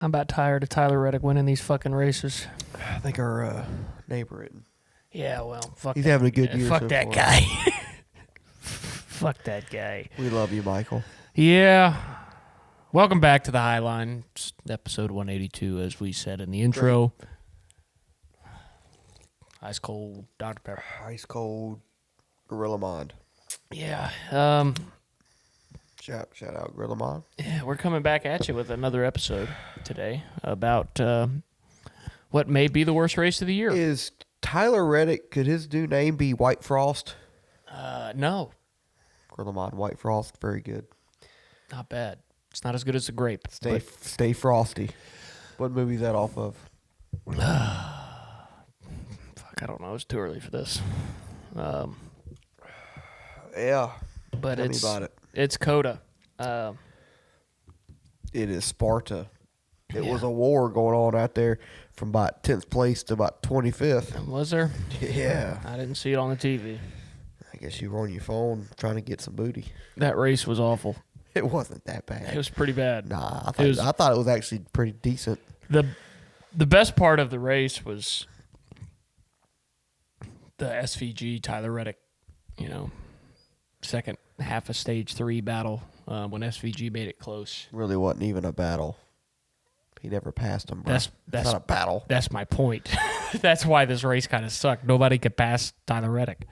I'm about tired of Tyler Reddick winning these fucking races. I think our neighbor, Yeah, well, fuck he's that. having a good year Fuck so that far. guy. Fuck that guy. We love you, Michael. Yeah. Welcome back to the Highline. It's episode 182, as we said in the intro. Ice cold Dr. Pepper. Ice cold Gorilla Mind. Yeah. Shout out Gorilla Mind. Yeah, we're coming back at you with another episode today about what may be the worst race of the year. Is Tyler Reddick, could his new name be White Frost? No, Gorilla Mind, White Frost, very good. not bad. It's not as good as a grape. Stay frosty. What movie is that off of? Fuck, I don't know. It's too early for this. Yeah. But Tell me about it. It's COTA. It is Sparta. It Yeah. was a war going on out there from about 10th place to about 25th. Was there? Yeah. I didn't see it on the TV. I guess you were on your phone trying to get some booty. That race was awful. It wasn't that bad. It was pretty bad. Nah, I It was- thought it was actually pretty decent. The best part of the race was the SVG Tyler Reddick, second half of stage 3 battle when SVG made it close. Really wasn't even a battle. He never passed him, bro. That's It's not a battle. That's my point. That's why this race kind of sucked. Nobody could pass Tyler Reddick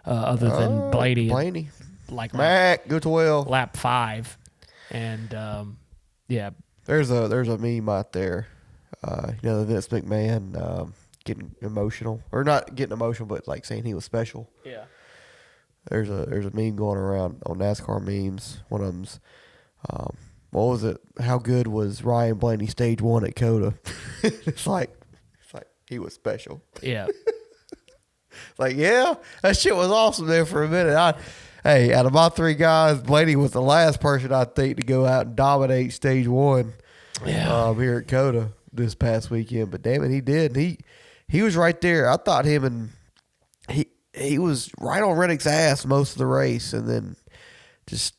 other than Blaney. Like Mac, go 12. lap 5. And, yeah. There's a meme out there. The Vince McMahon getting emotional. Or not getting emotional, but like saying he was special. Yeah. There's a meme going around on NASCAR memes. One of them's, what was it? How good was Ryan Blaney stage 1 at COTA? it's like he was special. Yeah. Like, yeah, that shit was awesome there for a minute. Hey, out of my 3 guys, Blaney was the last person I think to go out and dominate stage 1 here at COTA this past weekend. But damn it, he did. He was right there. I thought him and he was right on Reddick's ass most of the race, and then just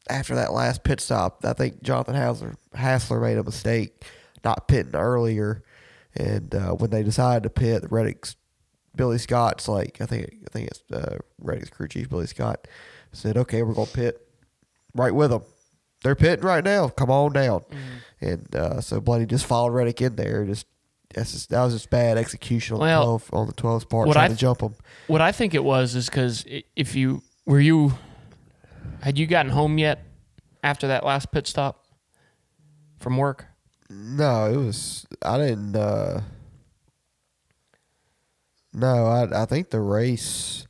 after that last pit stop, I think Jonathan Hassler made a mistake not pitting earlier, and when they decided to pit, Reddick's Billy Scott's like I think it's Reddick's crew chief Billy Scott said, "Okay, we're gonna pit right with them. They're pitting right now. Come on down." Mm-hmm. And so Blaney just followed Reddick in there. That was just bad execution on the 12's part, trying to jump him. What I think it was is because had you gotten home yet after that last pit stop from work? No, I didn't. No, I think the race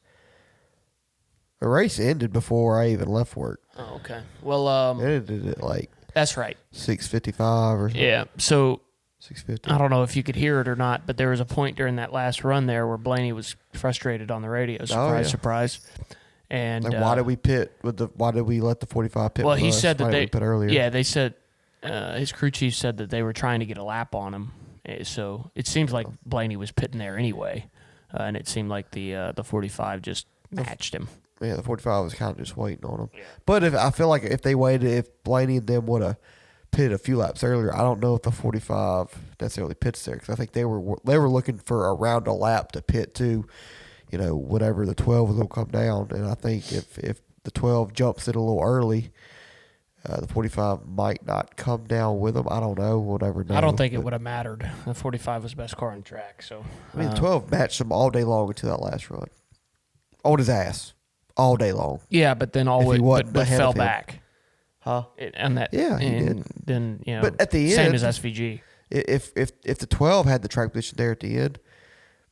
ended before I even left work. Oh, okay. Well, It ended at like that's right. 6:55 or something. Yeah. So 6:50. I don't know if you could hear it or not, but there was a point during that last run there where Blaney was frustrated on the radio. Surprise. And Like, why did we pit why did we let the 45 pit? Well, with he us? said that Why didn't we pit earlier. Yeah, they said his crew chief said that they were trying to get a lap on him. So it seems like Blaney was pitting there anyway, and it seemed like the 45 just matched him. Yeah, the 45 was kind of just waiting on him. Yeah. But I feel like if Blaney and them would have pitted a few laps earlier, I don't know if the 45 necessarily pits there, because I think they were looking for around a lap to pit to, whenever the 12 was going to come down. And I think if the 12 jumps it a little early, the 45 might not come down with them. I don't know. We'll never know. I don't think it would have mattered. The 45 was the best car on track. So the 12 matched him all day long until that last run. On his ass. All day long. Yeah, but then but fell back. Huh? He did. Then but at the same end, as SVG. If the 12 had the track position there at the end,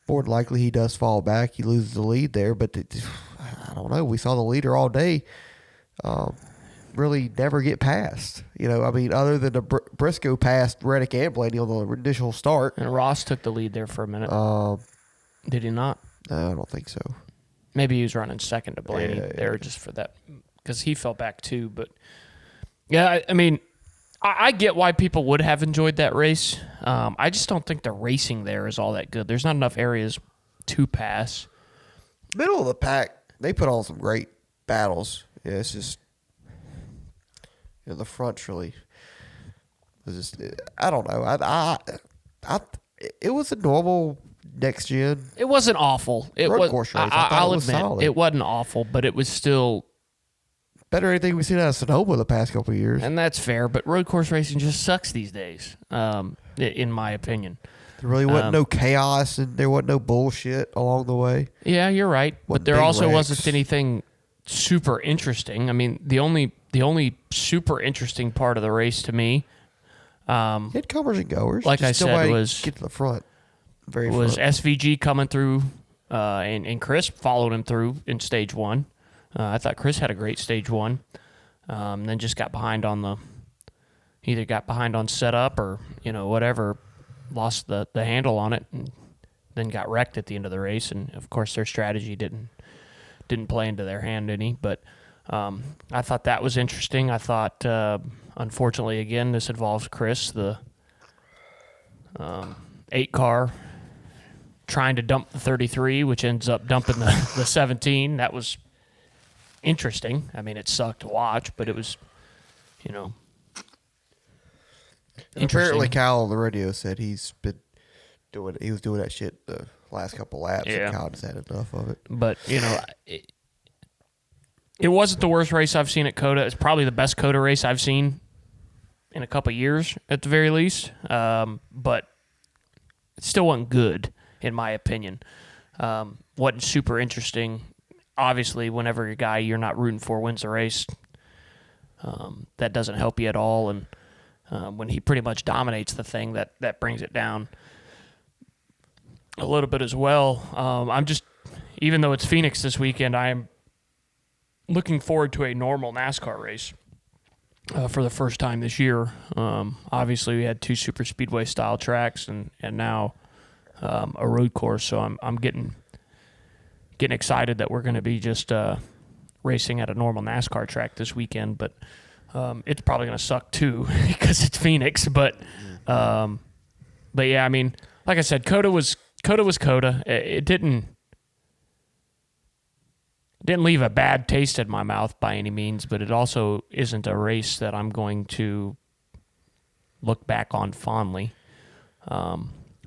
more than likely he does fall back. He loses the lead there. But I don't know. We saw the leader all day. Really never get past. Other than the Briscoe passed Reddick and Blaney on the initial start. And Ross took the lead there for a minute. Did he not? No, I don't think so. Maybe he was running second to Blaney there just for that, because he fell back too. But yeah, I get why people would have enjoyed that race. I just don't think the racing there is all that good. There's not enough areas to pass. Middle of the pack, they put on some great battles. Yeah, it's just the front's really I don't know. It was a normal next gen. It wasn't awful. It road was. Course race. I'll it was admit solid. it wasn't awful, but it was still better than anything we've seen out of Sonoma the past couple of years. And that's fair, but road course racing just sucks these days, in my opinion. There really wasn't no chaos and there wasn't no bullshit along the way. Yeah, you're right. But there also wrecks. wasn't anything super interesting. I mean, the only super interesting part of the race to me, You had comers and goers. like Just I said, nobody was get to the front. Was SVG coming through, and Chris followed him through in stage one. I thought Chris had a great stage one. Then just got behind on either got behind on setup or whatever, lost the handle on it, and then got wrecked at the end of the race. And of course, their strategy didn't play into their hand any. But I thought that was interesting. I thought, unfortunately, again, this involves Chris, the 8 car, trying to dump the 33, which ends up dumping the 17. That was interesting. I mean, it sucked to watch, but it was, Apparently, Kyle on the radio said he was doing that shit the last couple laps, and Kyle just had enough of it. But, it wasn't the worst race I've seen at COTA. It's probably the best COTA race I've seen in a couple years, at the very least. But it still wasn't good, in my opinion. Wasn't super interesting. Obviously, whenever a guy you're not rooting for wins a race, that doesn't help you at all. And when he pretty much dominates the thing, that brings it down a little bit as well. Even though it's Phoenix this weekend, I'm looking forward to a normal NASCAR race for the first time this year. Obviously, we had 2 super speedway style tracks and now a road course. So I'm getting excited that we're going to be just racing at a normal NASCAR track this weekend. But it's probably going to suck too because it's Phoenix. But yeah, I mean, like I said, COTA was COTA. It didn't leave a bad taste in my mouth by any means, but it also isn't a race that I'm going to look back on fondly.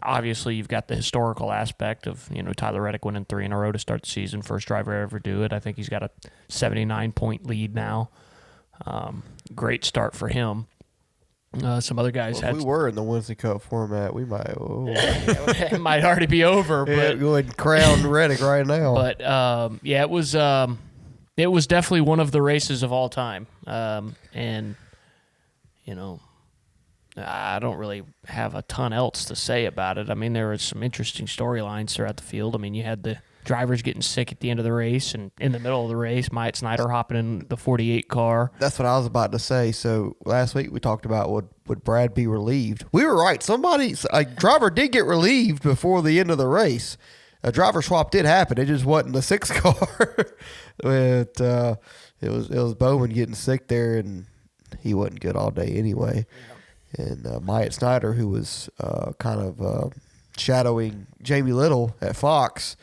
Obviously, you've got the historical aspect of, Tyler Reddick winning 3 in a row to start the season, first driver to ever do it. I think he's got a 79-point lead now. Great start for him. Some other guys If we were in the Wednesday Cup format, we might. It might already be over. But go ahead and crown Reddick right now. But it was definitely one of the races of all time. And I don't really have a ton else to say about it. I mean, there was some interesting storylines throughout the field. I mean, you had the drivers getting sick at the end of the race, and in the middle of the race, Myatt Snyder hopping in the 48 car. That's what I was about to say. So last week we talked about would Brad be relieved? We were right. A driver did get relieved before the end of the race. A driver swap did happen. It just wasn't the 6 car. It was Bowman getting sick there, and he wasn't good all day anyway. Yeah. And Myatt Snyder, who was kind of shadowing Jamie Little at Fox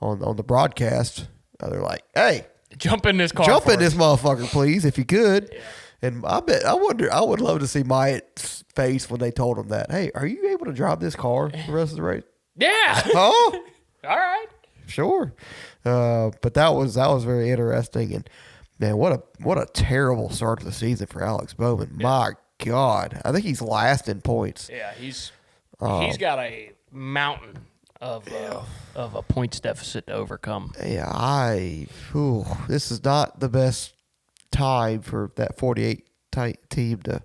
on the broadcast, they're like, "Hey, jump in this car, jump in this motherfucker, please, if you could." Yeah. And I would love to see Myatt's face when they told him that. Hey, are you able to drive this car the rest of the race? Yeah. Oh, all right, sure. But that was very interesting. And man, what a terrible start to the season for Alex Bowman. Yeah. My God, I think he's last in points. Yeah, he's got a mountain of a points deficit to overcome. Yeah, this is not the best time for that 48 team to,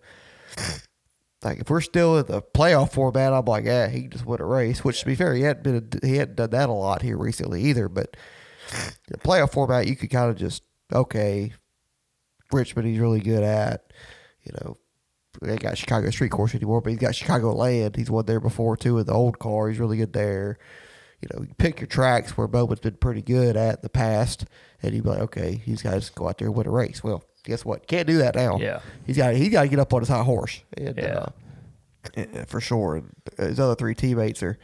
like, if we're still in the playoff format, I'm like, he just won a race. Which, to be fair, he hadn't done that a lot here recently either. But the playoff format, you could kind of just, okay, Richmond he's really good at, they ain't got Chicago Street Course anymore, but he's got Chicago Land. He's won there before too in the old car. He's really good there. You pick your tracks where Bowman's been pretty good at in the past, and you'd be like, okay, he's got to go out there and win a race. Well, guess what? Can't do that now. Yeah, he's got to get up on his high horse. And, for sure. And his other 3 teammates are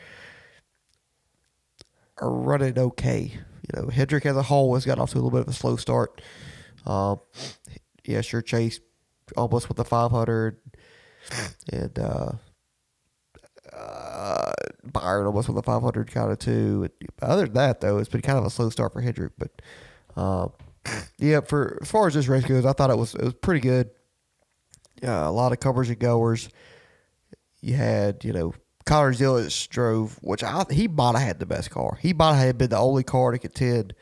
running okay. Hendrick as a whole has got off to a little bit of a slow start. Sure, Chase almost with the 500. And Byron almost won the 500 kind of too. Other than that, though, it's been kind of a slow start for Hendrick. But yeah, for as far as this race goes, I thought it was pretty good. A lot of comers and goers. You had, Connor Zillich drove, which he might have had the best car. He might have been the only car to contend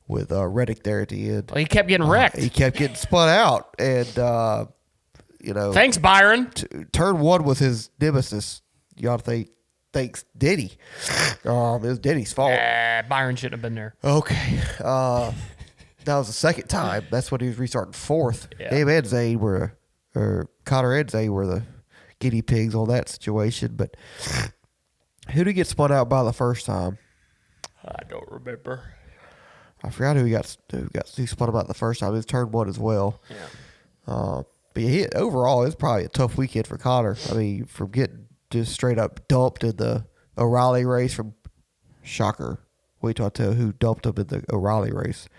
with Reddick there at the end. Well, he kept getting wrecked. He kept getting spun out. And, thanks, Byron. Turn one was his nemesis. You ought to think, thanks, Denny. It was Denny's fault. Byron shouldn't have been there. Okay. That was the second time. That's when he was restarting fourth. Yeah. Him and Zane Connor and Zane were the guinea pigs on that situation. But who did he get spun out by the first time? I don't remember. I forgot who spun him out the first time. It was turn one as well. Yeah. But yeah, overall, it was probably a tough weekend for Connor. I mean, from getting just straight up dumped in the O'Reilly race from shocker. Wait till I tell you who dumped him in the O'Reilly race.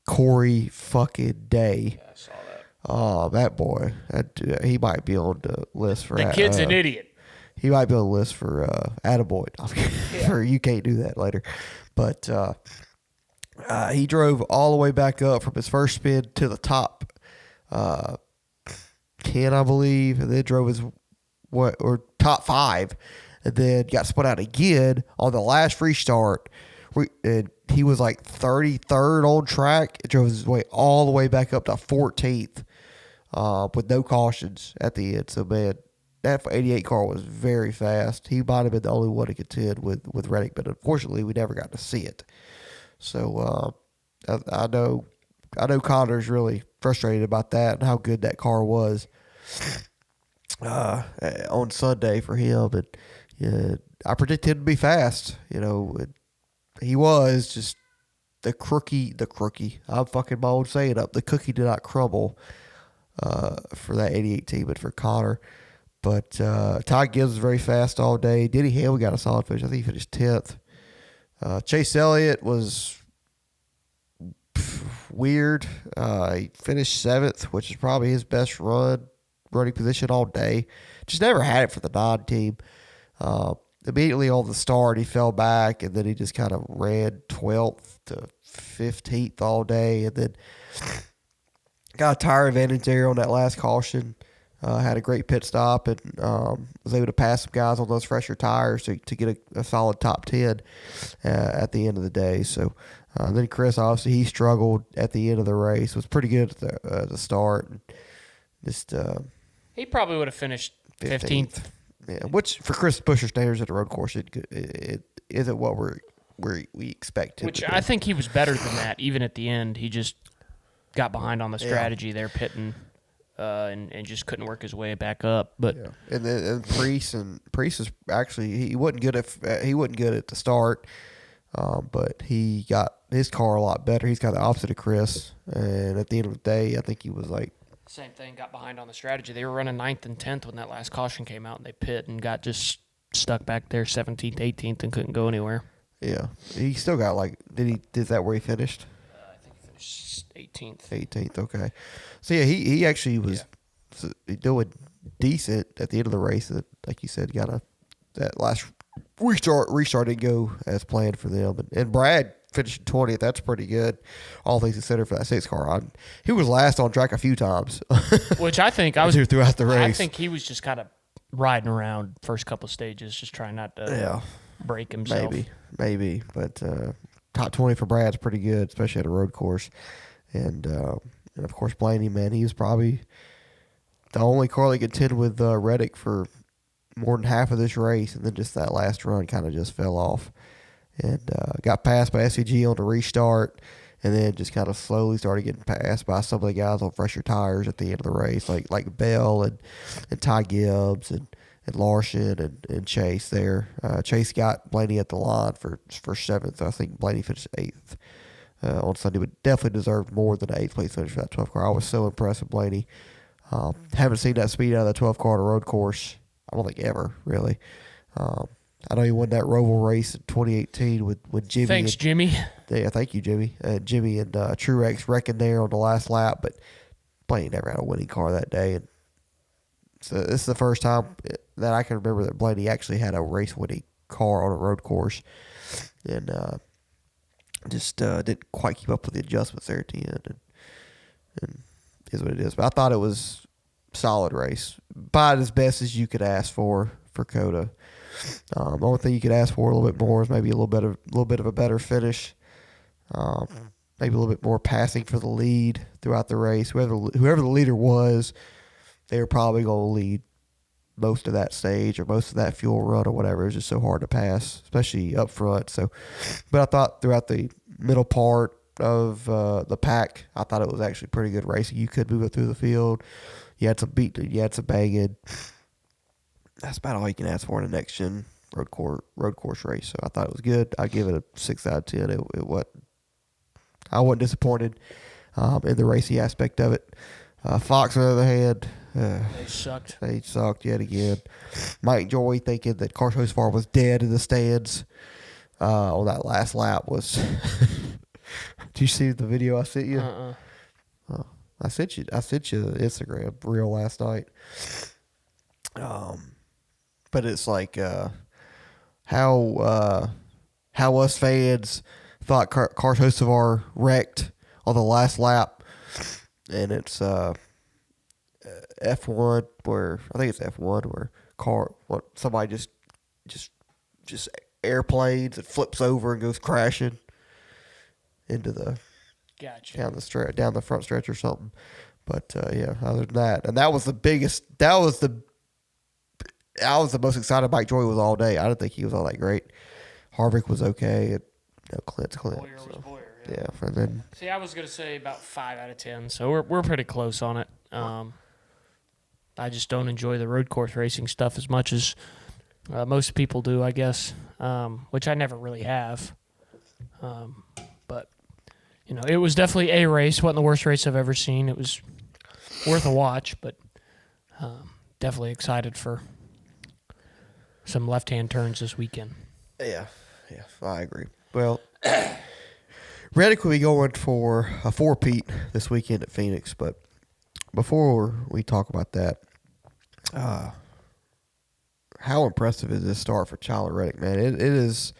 Corey fucking Day. Yeah, I saw that. Oh, that boy. He might be on the list for The kid's an idiot. He might be on the list for attaboy. For you can't do that later. But he drove all the way back up from his first spin to the top 10, I believe, and then drove his top 5, and then got spun out again on the last restart. And he was like 33rd on track. It drove his way all the way back up to 14th with no cautions at the end. So, man, that 88 car was very fast. He might have been the only one to contend with Reddick, but unfortunately, we never got to see it. So, I know Connor's really frustrated about that and how good that car was on Sunday for him. And I predicted him to be fast. He was just the crookie. I'm fucking my own saying up. The cookie did not crumble for that 88 team, but for Connor. But Ty Gibbs was very fast all day. Denny Hamlin got a solid finish. I think he finished 10th. Chase Elliott was weird. He finished 7th, which is probably his best running position all day. Just never had it for the non-team. Immediately on the start, he fell back, and then he just kind of ran 12th to 15th all day, and then got a tire advantage there on that last caution. Had a great pit stop and was able to pass some guys on those fresher tires to get a solid top 10 at the end of the day. So then Chris, obviously, he struggled at the end of the race. Was pretty good at the start. And just he probably would have finished 15th. Yeah, which for Chris Buescher standards at the road course, it isn't what we expected. Which I think he was better than that. Even at the end, he just got behind on the strategy there, pitting, and just couldn't work his way back up. But and then Priest is actually he wasn't good at the start, but he got his car a lot better. He's got the opposite of Chris, and at the end of the day, I think he was like. Same thing, got behind on the strategy. They were running 9th and 10th when that last caution came out, and they pit and got just stuck back there 17th, 18th, and couldn't go anywhere. Yeah. He still got did that where he finished? I think he finished 18th. 18th, okay. So, yeah, he actually was doing decent at the end of the race. Like you said, that last restart didn't go as planned for them. And Brad finishing 20th, that's pretty good, all things considered, for that 6 car. He was last on track a few times. Which I think throughout the race. I think he was just kind of riding around first couple stages, just trying not to break himself. Maybe. But top 20 for Brad's pretty good, especially at a road course. And of course, Blaney, man, he was probably the only car that contended with Reddick for more than half of this race, and then just that last run kind of just fell off. And got passed by SVG on the restart, and then just kind of slowly started getting passed by some of the guys on fresher tires at the end of the race, like Bell and Ty Gibbs and Larson and Chase there. Chase got Blaney at the line for 7th. I think Blaney finished 8th on Sunday, but definitely deserved more than an 8th place finish for that 12 car. I was so impressed with Blaney. Haven't seen that speed out of that 12 car on a road course, I don't think ever, really. I know he won that Roval race in 2018 with Jimmy. Thanks, Jimmy. Yeah, thank you, Jimmy. Jimmy and Truex wrecking there on the last lap, but Blaney never had a winning car that day. And So this is the first time that I can remember that Blaney actually had a race-winning car on a road course, and just didn't quite keep up with the adjustments there at the end, and is what it is. But I thought it was a solid race, about as best as you could ask for COTA. The only thing you could ask for a little bit more is maybe a little bit of a better finish, maybe a little bit more passing for the lead throughout the race. Whoever the leader was, they were probably going to lead most of that stage or most of that fuel run or whatever. It was just so hard to pass, especially up front. So, but I thought throughout the middle part of the pack, I thought it was actually pretty good racing. You could move it through the field. You had some beating, you had some banging. That's about all you can ask for in a next gen road course race. So I thought it was good. I give it a 6 out of 10. I wasn't disappointed in the racy aspect of it. Fox, on the other hand, they sucked. They sucked yet again. Mike Joy thinking that Carson Far was dead in the stands on that last lap was. Did you see the video I sent you? I sent you the Instagram reel last night. But it's like how us fans thought Carson Hocevar wrecked on the last lap, and it's F1 where I think it's F1 where somebody just airplanes and flips over and goes crashing into the down the front stretch or something. But yeah, other than that, and that was the biggest. I was the most excited Mike Joy was all day. I didn't think he was all that great. Harvick was okay. And, Clint's Clint. Boyer was Boyer. Yeah, and then see, I was gonna say about 5 out of 10. So we're pretty close on it. I just don't enjoy the road course racing stuff as much as most people do, I guess. Which I never really have. But it was definitely a race. Wasn't the worst race I've ever seen. It was worth a watch, but definitely excited for some left-hand turns this weekend. Yeah, I agree. Well, Reddick will be going for a 4-peat this weekend at Phoenix, but before we talk about that, how impressive is this start for Tyler Reddick, man? It is,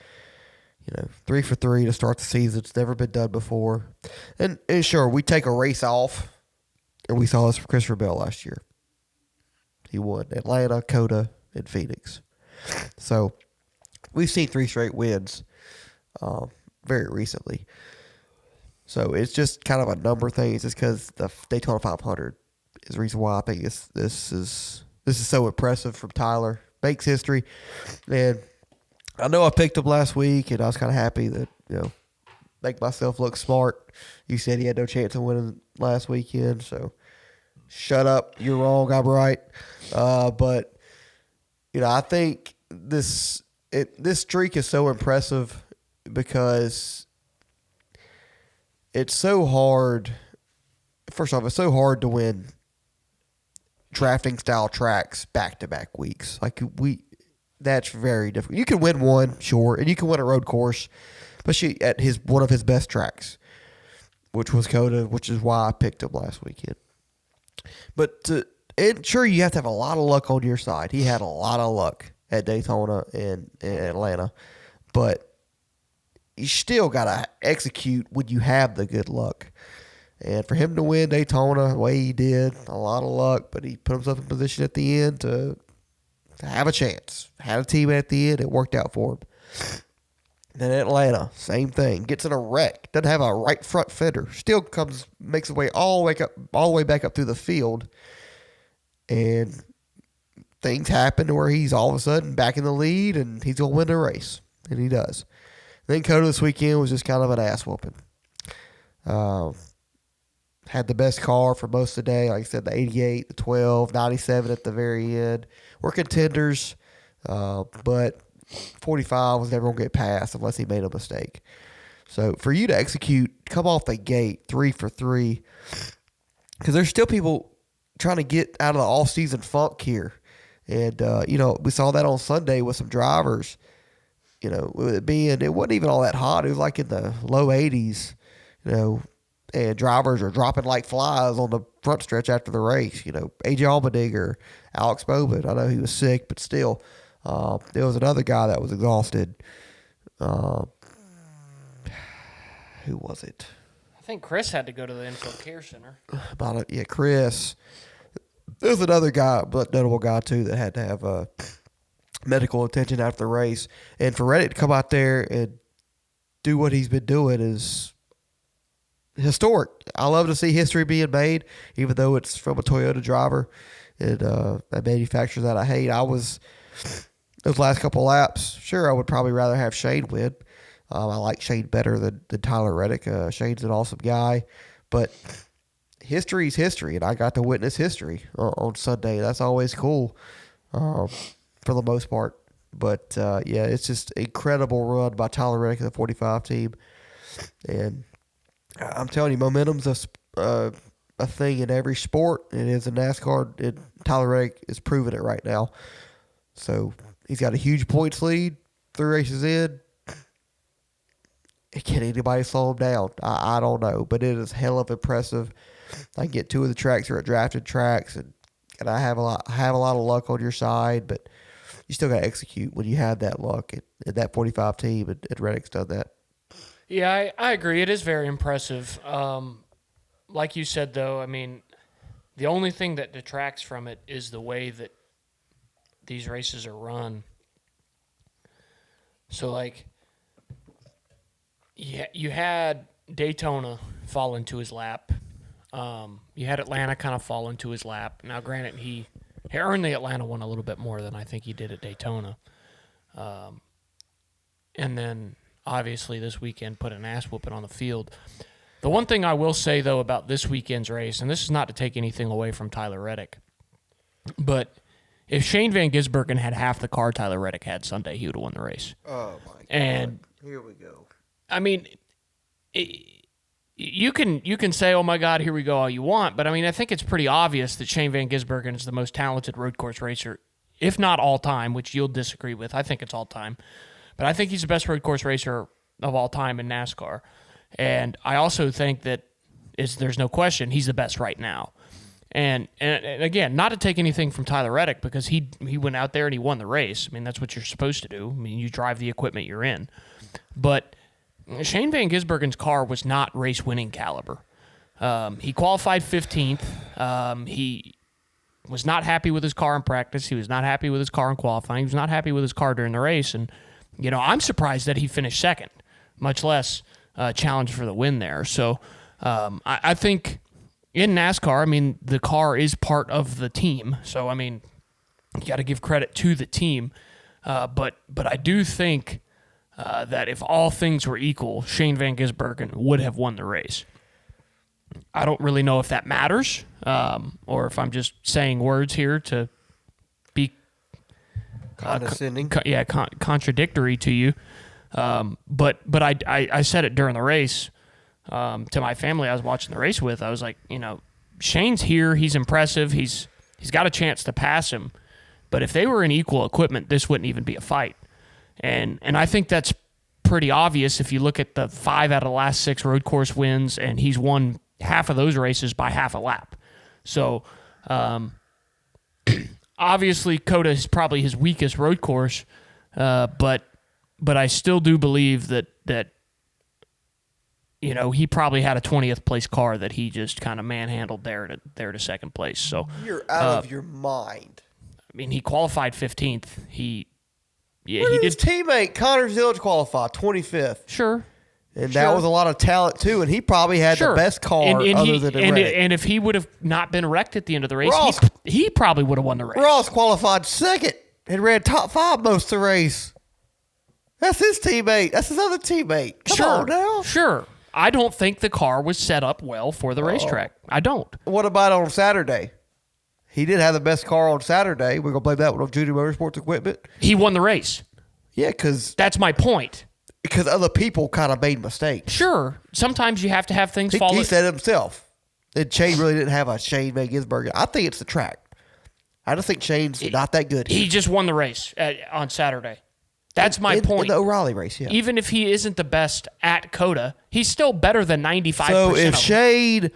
3 for 3 to start the season. It's never been done before. And sure, we take a race off, and we saw this from Christopher Bell last year. He won Atlanta, COTA, and Phoenix. So we've seen 3 straight wins very recently. So it's just kind of a number thing. It's just because the Daytona 500 is the reason why I think this is so impressive from Tyler. Makes history. And I know I picked him last week, and I was kind of happy that, make myself look smart. You said he had no chance of winning last weekend, so shut up. You're wrong. I'm right. But, I think this streak is so impressive because it's so hard. First off, it's so hard to win drafting style tracks back-to-back weeks. That's very difficult. You can win one, sure, and you can win a road course, especially at one of his best tracks, which was COTA, which is why I picked him last weekend. But sure, you have to have a lot of luck on your side. He had a lot of luck at Daytona and Atlanta, but you still got to execute when you have the good luck. And for him to win Daytona the way he did, a lot of luck, but he put himself in position at the end to have a chance. Had a teammate at the end. It worked out for him. Then Atlanta, same thing. Gets in a wreck. Doesn't have a right front fender. Still makes his way all the way back up through the field. And things happen where he's all of a sudden back in the lead and he's going to win the race. And he does. Then COTA this weekend was just kind of an ass whooping. Had the best car for most of the day. Like I said, the 88, the 12, 97 at the very end. We're contenders, but 45 was never going to get past unless he made a mistake. So for you to execute, come off the gate 3 for 3, because there's still people trying to get out of the off-season funk here. And, we saw that on Sunday with some drivers. With it wasn't even all that hot. It was like in the low 80s, and drivers are dropping like flies on the front stretch after the race. You know, AJ Allmendinger, Alex Bowman. I know he was sick, but still, there was another guy that was exhausted. Who was it? I think Chris had to go to the infield care center. Chris. There's another guy, but notable guy too, that had to have medical attention after the race. And for Reddick to come out there and do what he's been doing is historic. I love to see history being made, even though it's from a Toyota driver and a manufacturer that I hate. Those last couple laps, sure, I would probably rather have Shane win. I like Shane better than Tyler Reddick. Shane's an awesome guy, but history is history, and I got to witness history on Sunday. That's always cool for the most part. But, it's just incredible run by Tyler Reddick and the 45 team. And I'm telling you, momentum's a thing in every sport. It is in NASCAR. And Tyler Reddick is proving it right now. So he's got a huge points lead, 3 races in. Can anybody slow him down? I don't know, but it is hell of impressive. I get 2 of the tracks are at drafted tracks, and I have a lot of luck on your side, but you still got to execute when you have that luck. And that 45 team, and Reddick's done that. Yeah, I agree. It is very impressive. Like you said, though, I mean, the only thing that detracts from it is the way that these races are run. So, like, you had Daytona fall into his lap. You had Atlanta kind of fall into his lap. Now, granted, he earned the Atlanta one a little bit more than I think he did at Daytona. And then, obviously, this weekend put an ass-whooping on the field. The one thing I will say, though, about this weekend's race, and this is not to take anything away from Tyler Reddick, but if Shane Van Gisbergen had half the car Tyler Reddick had Sunday, he would have won the race. Oh, my God. And here we go. I mean, you can say, oh, my God, here we go, all you want. But, I mean, I think it's pretty obvious that Shane Van Gisbergen is the most talented road course racer, if not all time, which you'll disagree with. I think it's all time. But I think he's the best road course racer of all time in NASCAR. And I also think that there's no question he's the best right now. And again, not to take anything from Tyler Reddick, because he went out there and he won the race. I mean, that's what you're supposed to do. I mean, you drive the equipment you're in. But Shane Van Gisbergen's car was not race-winning caliber. He qualified 15th. He was not happy with his car in practice. He was not happy with his car in qualifying. He was not happy with his car during the race. And, I'm surprised that he finished second, much less challenge for the win there. So I think in NASCAR, I mean, the car is part of the team. So, I mean, you got to give credit to the team. But I do think that if all things were equal, Shane Van Gisbergen would have won the race. I don't really know if that matters, or if I'm just saying words here to be condescending. Contradictory to you. But I said it during the race to my family I was watching the race with. I was like, Shane's here. He's impressive. He's got a chance to pass him. But if they were in equal equipment, this wouldn't even be a fight. And I think that's pretty obvious if you look at the 5 out of the last 6 road course wins, and he's won half of those races by half a lap. So obviously COTA is probably his weakest road course, but I still do believe that he probably had a 20th place car that he just kind of manhandled there to second place. So you're out of your mind. I mean, he qualified 15th. He did. His teammate Connor Zilch qualify 25th. Sure. And that was a lot of talent too, and he probably had the best car other than Reddick. And if he would have not been wrecked at the end of the race, he probably would have won the race. Ross qualified second and ran top 5 most of the race. That's his teammate. That's his other teammate. Come on now. Sure. I don't think the car was set up well for the racetrack. I don't. What about on Saturday? He did have the best car on Saturday. We're going to blame that one on Junior Motorsports equipment. He won the race. Yeah, because... That's my point. Because other people kind of made mistakes. Sure. Sometimes you have to have things fall... He said it himself. And Shane really didn't have a Shane Van Gisbergen. I think it's the track. I just think Shane's not that good. He just won the race on Saturday. That's my point. In the O'Reilly race, yeah. Even if he isn't the best at COTA, he's still better than 95%. So if of Shane,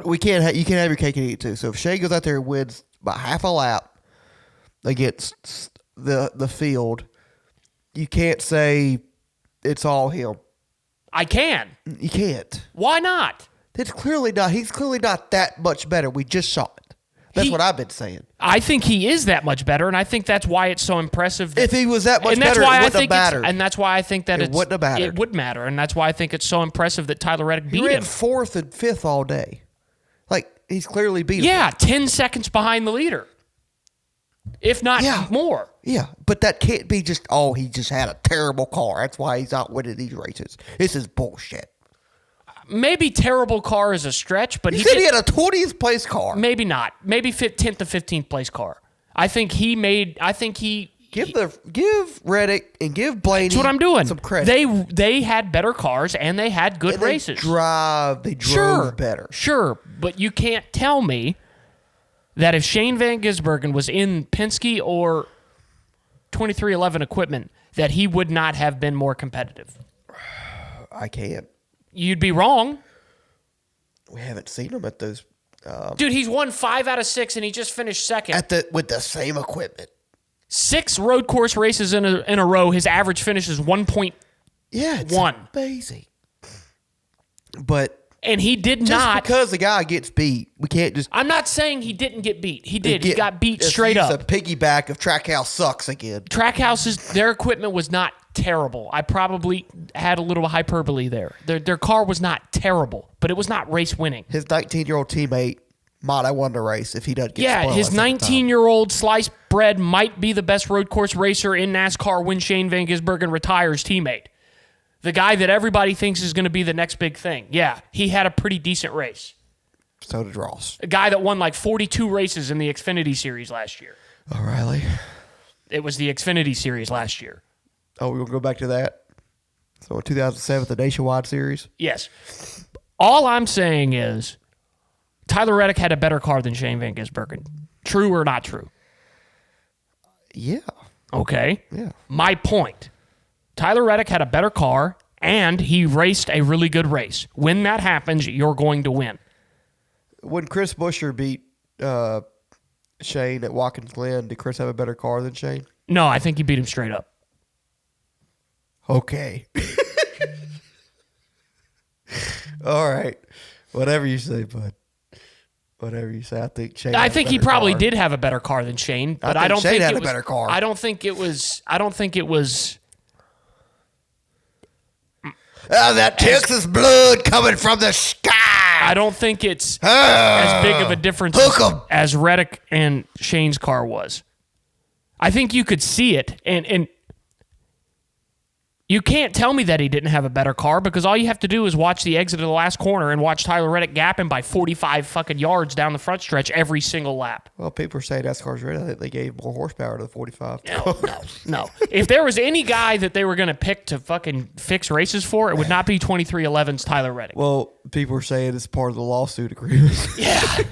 you can't have your cake and eat it too. So if Shane goes out there and wins by half a lap against the field, you can't say it's all him. I can. You can't. Why not? It's clearly not. He's clearly not that much better. We just saw it. That's what I've been saying. I think he is that much better, and I think that's why it's so impressive. If he was that much better, it wouldn't have mattered. And that's why I think that it wouldn't have mattered. It would matter, and that's why I think it's so impressive that Tyler Reddick beat him. He ran 4th and 5th all day. Like, he's clearly beat him. Yeah, 10 seconds behind the leader. If not more. Yeah, but that can't be just, he just had a terrible car. That's why he's not winning these races. This is bullshit. Maybe terrible car is a stretch, but he said he had a 20th place car. Maybe not. Maybe 10th to 15th place car. I think he give Reddick and give Blaney. That's what I'm doing. Some credit. They had better cars and they had good races. They drove better. Sure, but you can't tell me that if Shane Van Gisbergen was in Penske or 2311 equipment, that he would not have been more competitive. I can't. You'd be wrong. We haven't seen him at those. Dude, he's won 5 out of 6, and he just finished second. With the same equipment. 6 road course races in a row. His average finish is 1.1. Yeah, it's amazing. And he did just not. Because the guy gets beat, we can't just. I'm not saying he didn't get beat. He did. He got beat straight up. It's a piggyback of Trackhouse sucks again. Trackhouses, their equipment was not terrible. I probably had a little hyperbole there. Their car was not terrible, but it was not race winning. His 19-year-old teammate might have won the race if he doesn't get spoiled. His 19-year-old sliced bread might be the best road course racer in NASCAR when Shane Van Gisbergen retires teammate. The guy that everybody thinks is going to be the next big thing. Yeah, he had a pretty decent race. So did Ross. A guy that won like 42 races in the Xfinity Series last year. O'Reilly. It was the Xfinity Series last year. Oh, we're going to go back to that? So in 2007, the Nationwide Series? Yes. All I'm saying is Tyler Reddick had a better car than Shane Van Gisbergen. True or not true? Yeah. Okay. Yeah. My point. Tyler Reddick had a better car, and he raced a really good race. When that happens, you're going to win. When Chris Buescher beat Shane at Watkins Glen, did Chris have a better car than Shane? No, I think he beat him straight up. Okay. All right. Whatever you say, bud. Whatever you say. I think Shane. I think he probably did have a better car than Shane, but I don't think Shane had it was a better car. I don't think it was. Oh, that Texas blood coming from the sky. I don't think it's as big of a difference as Reddick and Shane's car was. I think you could see it, and you can't tell me that he didn't have a better car because all you have to do is watch the exit of the last corner and watch Tyler Reddick gap him by 45 fucking yards down the front stretch every single lap. Well, people are saying NASCAR's ready. I think they gave more horsepower to the 45. No. If there was any guy that they were going to pick to fucking fix races for, it would not be 2311's Tyler Reddick. Well, people are saying it's part of the lawsuit agreement. Yeah.